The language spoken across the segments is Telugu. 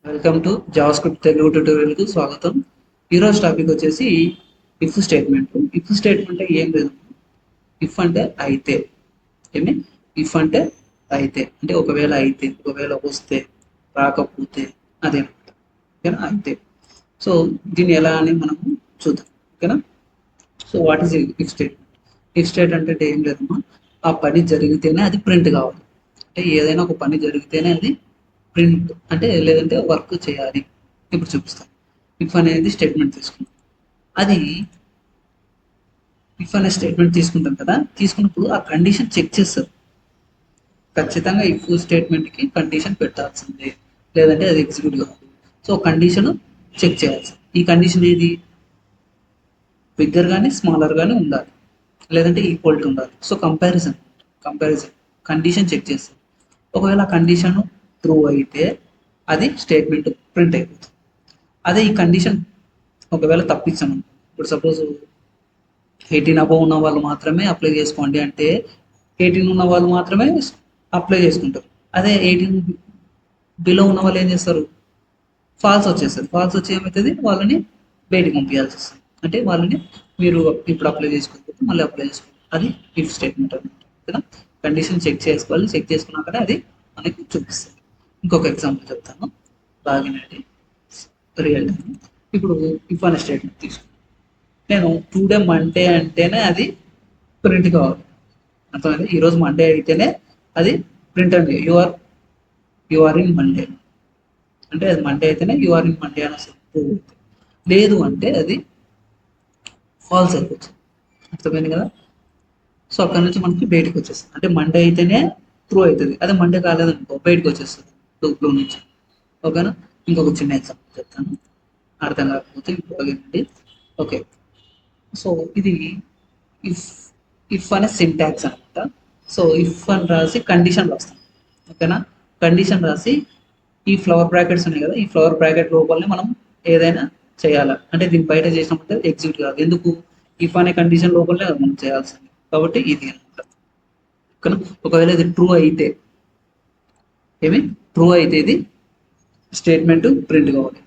వెల్కమ్ టు జావాస్క్రిప్ట్ తెలుగు ట్యూటోరియల్కి స్వాగతం. ఈరోజు టాపిక్ వచ్చేసి ఇఫ్ స్టేట్మెంట్. ఇఫ్ స్టేట్మెంట్ ఏం లేదు, ఇఫ్ అంటే అయితే, ఏమి ఇఫ్ అంటే అయితే అంటే ఒకవేళ అయితే, ఒకవేళ వస్తే, రాకపోతే, అదే ఓకేనా అయితే. సో దీన్ని ఎలా అని మనం చూద్దాం, ఓకేనా. So what is if statement? If state అంటే ఏం లేదమ్మా, ఆ పని జరిగితేనే అది ప్రింట్ కావాలి. అంటే ఏదైనా ఒక పని జరిగితేనే అది ప్రింట్ అంటే, లేదంటే వర్క్ చేయాలి. ఇప్పుడు చూపిస్తాను. ఇఫ్ అనేది స్టేట్మెంట్ తీసుకుంటాం. అది ఇఫ్ అనే స్టేట్మెంట్ తీసుకుంటాం కదా, తీసుకున్నప్పుడు ఆ కండిషన్ చెక్ చేస్తారు. ఖచ్చితంగా ఇఫ్ స్టేట్మెంట్కి కండిషన్ పెట్టాల్సిందే, లేదంటే అది ఎగ్జిక్యూట్ కావాలి. సో కండిషన్ చెక్ చేయాల్సి, ఈ కండిషన్ ఏది, బిగ్గర్ కానీ స్మాలర్ కానీ ఉండాలి, లేదంటే ఈక్వల్ టు ఉండాలి. సో కంపారిజన్ కండిషన్ చెక్ చేస్తాం. ఒకవేళ కండిషన్ ట్రూ అయితే అది స్టేట్మెంట్ ప్రింట్ అయిపోతుంది. అదే ఈ కండిషన్ ఒకవేళ తప్పించాము, ఇప్పుడు సపోజ్ 18 అబవ్ ఉన్న వాళ్ళు మాత్రమే అప్లై చేసుకోండి అంటే 18 ఉన్న వాళ్ళు మాత్రమే అప్లై చేసుకుంటారు. అదే 18 బిలో ఉన్న వాళ్ళు ఏం చేస్తారు, ఫాల్స్ వచ్చేస్తారు. ఫాల్స్ వచ్చి ఏమవుతుంది, వాళ్ళని బయటికి పంపించాల్సి వస్తుంది. అంటే వాళ్ళని మీరు ఇప్పుడు అప్లై చేసుకోకపోతే మళ్ళీ అప్లై చేసుకోవాలి. అది ఇఫ్ స్టేట్మెంట్ అనమాట, ఓకేనా. కండిషన్ చెక్ చేసుకోవాలి, చెక్ చేసుకున్నాకనే అది మనకి చూపిస్తుంది. ఇంకొక ఎగ్జాంపుల్ చెప్తాను, లాగిన్ ఐడి రియల్ టైం. ఇప్పుడు ఇఫ్ అనే స్టేట్మెంట్ తీసుకుంటాను. నేను టుడే మండే అంటేనే అది ప్రింట్ కావాలి, అర్థమైంది. ఈరోజు మండే అయితేనే అది ప్రింట్ అండి. యు ఆర్ ఇన్ మండే అంటే అది మండే అయితేనే యు ఆర్ ఇన్ మండే అని వస్తుంది. లేదు అంటే అది ఫాల్స్ అయిపోతుంది, అర్థమైంది కదా. సో అక్కడ నుంచి మనకి బయటకు వచ్చేస్తుంది. అంటే మండే అయితేనే ట్రూ అవుతుంది, అదే మండే కాలేదనుకో బయటకు వచ్చేస్తుంది లూప్లో నుంచి, ఓకేనా. ఇంకొక చిన్న ఎగ్జాంపుల్ చెప్తాను, అర్థం కాకపోతే ఇప్పుడు ఓకే. సో ఇది ఇఫ్ ఇఫ్ అనే సింటాక్స్ అనమాట. సో ఇఫ్ అని రాసి కండిషన్ రాస్తాం, ఓకేనా. కండిషన్ రాసి ఈ ఫ్లవర్ బ్రాకెట్స్ ఉన్నాయి కదా, ఈ ఫ్లవర్ బ్రాకెట్ లోపలనే మనం ఏదైనా చేయాలి. అంటే దీని బయట చేసినప్పుడు ఎగ్జిక్యూట్ కాదు. ఎందుకు, ఇఫ్ అనే కండిషన్ లోపలనే మనం చేయాల్సింది కాబట్టి ఇది అనమాట, ఓకేనా. ఒకవేళ ఇది ట్రూ అయితే, ఏమి ట్రూ అయితే ఇది స్టేట్మెంట్ ప్రింట్ కావాలి,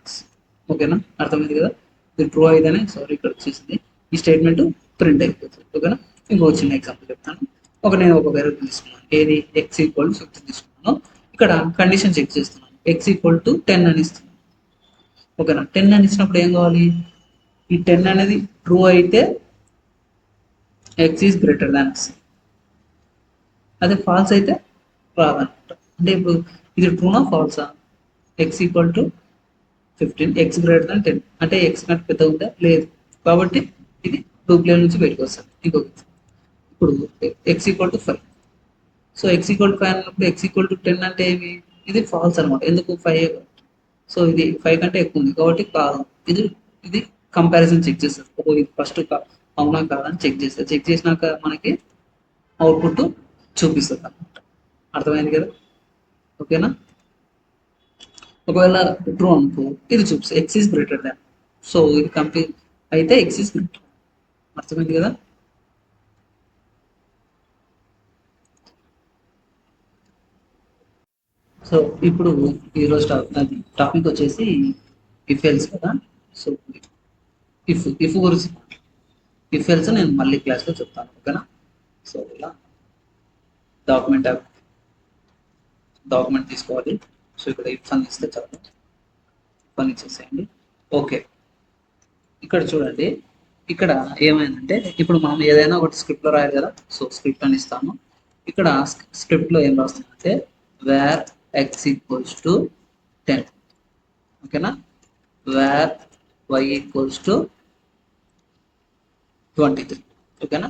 ఓకేనా. అర్థమైంది కదా. ఇది ట్రూ అయితేనే, సారీ ఇక్కడ వచ్చేసింది, ఈ స్టేట్మెంట్ ప్రింట్ అయిపోతుంది, ఓకేనా. ఇంకో చిన్న ఎగ్జాంపుల్ చెప్తాను. నేను ఒక వేరియబుల్ తీసుకున్నాను, ఏది x=15 తీసుకున్నాను. ఇక్కడ కండిషన్ చెక్ చేస్తున్నాను, x=10 అని ఇస్తున్నాను, ఓకేనా. 10 అని ఇచ్చినప్పుడు ఏం కావాలి, ఈ 10 అనేది ట్రూ అయితే x is greater than x, అదే ఫాల్స్ అయితే రాదనమాట. అంటే ఇప్పుడు ఇది ట్రూనా ఫాల్సా, x=15, x గ్రేటర్ దాన్ 10 అంటే x కంటే పెద్దగా ఉందా, లేదు, కాబట్టి ఇది డూప్లేట్ నుంచి బయటకు వస్తుంది. ఇంకొక ఇప్పుడు x=5, సో x=5 అన్నప్పుడు x=10 అంటే ఏమి, ఇది ఫాల్స్ అనమాట. ఎందుకు, 5, సో ఇది 5 కంటే ఎక్కువ ఉంది కాబట్టి కాదు. ఇది ఇది కంపారిజన్ చెక్ చేస్తారు, ఇది ఫస్ట్ అవునా కాదని చెక్ చేస్తారు. చెక్ చేసినాక మనకి అవుట్పుట్ చూపిస్తుంది అనమాట, అర్థమైంది కదా, ఓకేనా. ఒకవేళ ట్రూ అనుకో ఇది చూపిస్తుంది X is greater than, so ఇది కంప్లీట్ అయితే ఎక్స్ ఈజ్ గ్రేటర్, అర్థమైంది కదా. సో ఇప్పుడు ఈరోజు టాపిక్ వచ్చేసి ఇఫ్ ఎల్స్ కదా. సో ఇఫ్ గురించి, ఇఫ్ ఎల్స్ నేను మళ్ళీ క్లాస్లో చెప్తాను, ఓకేనా. సో ఇలా డాక్యుమెంట్ తీసుకోవాలి. సో ఇక్కడ ఇఫ్ అని ఇస్తే చాలు, పని ఇచ్చేసేయండి. ఓకే, ఇక్కడ చూడండి, ఇక్కడ ఏమైందంటే ఇప్పుడు మనం ఏదైనా ఒకటి స్క్రిప్ట్లో రాయాలి కదా. సో స్క్రిప్ట్ అని ఇస్తాను. ఇక్కడ స్క్రిప్ట్లో ఏం రాస్తుందంటే వేర్ x=10, ఓకేనా. వేర్ y=23, ఓకేనా.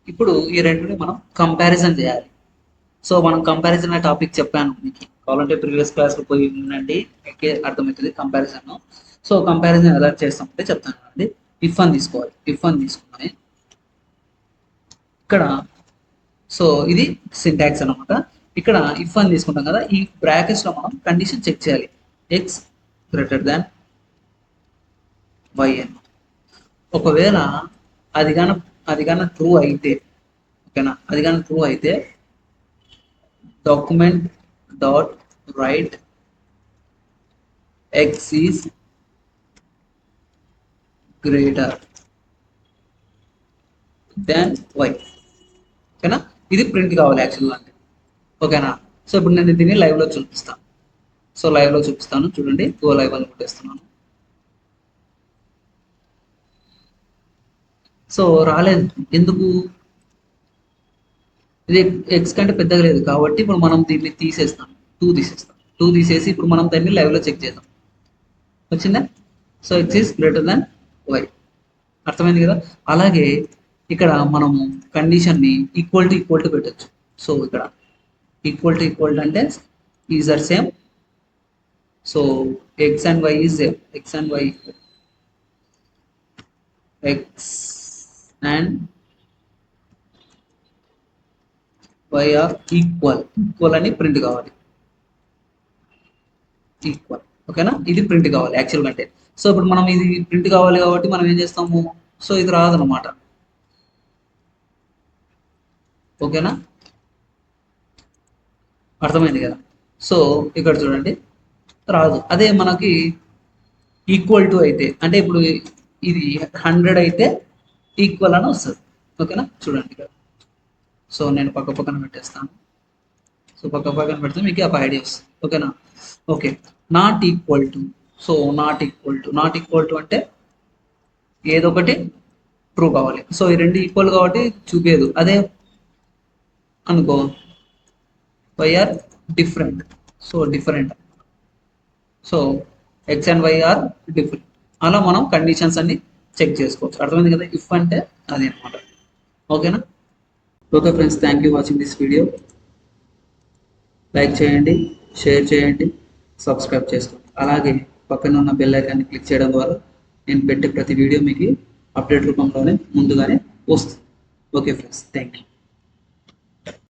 ఇప్పుడు ఈ రెండుని మనం కంపారిజన్ చేయాలి. సో మనం కంపారిజన్ అనే టాపిక్ చెప్పాను మీకు, కావాలంటే ప్రీవియస్ క్లాస్లో పోయి వినండి, మీకే అర్థమవుతుంది కంపారిజన్. సో కంపారిజన్ ఎలా చేస్తామంటే చెప్తాను అండి. ఇఫ్ అని తీసుకోవాలి, ఇఫ్ అని తీసుకున్నాయి ఇక్కడ. సో ఇది సింటాక్స్ అనమాట. ఇక్కడ ఇఫ్ అని తీసుకుంటాం కదా, ఈ బ్రాకెట్స్ లో మనం కండిషన్ చెక్ చేయాలి, ఎక్స్ గ్రేటర్ దాన్ వై అని. ఒకవేళ అది గాన ట్రూ అయితే, ఓకేనా, అది గాన ట్రూ అయితే document dot write x is greater than y. ఓకేనా, ఇది ప్రింట్ కావాలి యాక్చువల్గా అంటే. ఓకేనా, సో ఇప్పుడు నేను దీన్ని లైవ్లో చూపిస్తాను. సో లైవ్లో చూపిస్తాను చూడండి. గో లైవ్ అని కొట్టేస్తున్నాను. సో రాలేదు, ఎందుకు? ఇది ఎక్స్ కంటే పెద్దగా లేదు కాబట్టి ఇప్పుడు మనం దీన్ని తీసేస్తాం. 2 తీసేస్తాం. 2 తీసేసి ఇప్పుడు మనం దాన్ని లైవ్లో చెక్ చేద్దాం. వచ్చిందా? So x is greater than y. అర్థమైంది కదా? అలాగే ఇక్కడ మనము కండిషన్ని ఈక్వల్ టు పెట్టచ్చు. సో ఇక్కడ ఈక్వల్ టు అంటే is are same. So x and y is same. X and y are equal అని ప్రింట్ కావాలి. ఈక్వల్. ఓకేనా, ఇది ప్రింట్ కావాలి యాక్చువల్గా అంటే. సో ఇప్పుడు మనం ఇది ప్రింట్ కావాలి కాబట్టి మనం ఏం చేస్తాము? సో ఇది రాదనమాట. ఓకేనా, అర్థమైంది కదా? సో ఇక్కడ చూడండి, రాదు. అదే మనకి ఈక్వల్ టు అయితే, అంటే ఇప్పుడు ఇది 100 అయితే ఈక్వల్ అని వస్తుంది. ఓకేనా, చూడండి ఇక్కడ. సో నేను పక్కన పెట్టేస్తాను. సో పక్కన పెడితే మీకు ఒక ఐడియా వస్తుంది. ఓకేనా, okay. Not equal to. So not equal to అంటే ఏదో ఒకటి ట్రూ కావాలి. సో ఈ రెండు ఈక్వల్ కాబట్టి చూపేదు. అదే అనుకో y are different. So different. So x and y are different. అలా మనం కండిషన్స్ అన్ని చెక్ చేసుకోవచ్చు. అర్థమైంది కదా? ఇఫ్ అంటే అది అనమాట. ఓకేనా? Okay friends, thank you watching this video. Like చేయండి, షేర్ చేయండి, సబ్స్క్రైబ్ చేసుకోండి. అలాగే పక్కన ఉన్న బెల్ ఐకాన్ని క్లిక్ చేయడం ద్వారా నేను పెట్టే ప్రతి వీడియో మీకు అప్డేట్ రూపంలోనే ముందుగానే వస్తుంది. Okay friends, thank you.